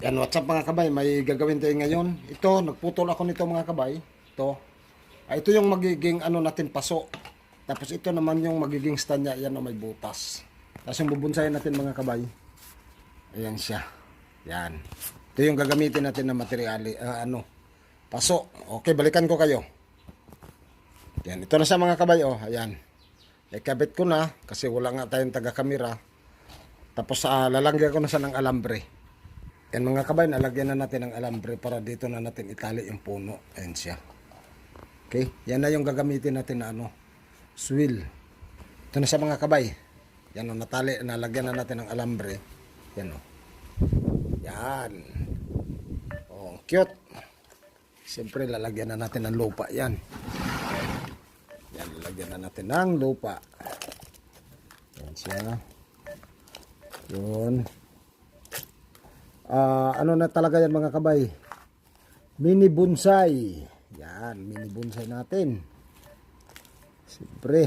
Yan, what's up mga kabay? May gagawin tayo ngayon. Ito, nagputol ako nito mga kabay. Ito. Ito yung magiging ano natin paso. Tapos ito naman yung magiging stand niya. Yan o may butas. Tapos yung bubunsayin natin mga kabay. Ayan siya. Yan. Ito yung gagamitin natin na materyali. Paso. Okay, balikan ko kayo. Yan. Ito na siya mga kabay. Oh, ayan. Ikabit ko na kasi wala nga tayong taga-kamera. Tapos lalagyan ko na siya ng alambre. Yan mga kabay, nalagyan na natin ng alambre para dito na natin itali yung puno. Ayan siya. Okay, yan na yung gagamitin natin na swill. Ito na siya mga kabay. Yan o, natali, nalagyan na natin ng alambre. Yan o. Yan. Oh, cute. Siyempre, lalagyan na natin ng lupa. Yan. Yan, lalagyan na natin ng lupa. Yan siya. Yun. Ano na talaga yan mga kabay, mini bonsai. Yan, mini bonsai natin. Siyempre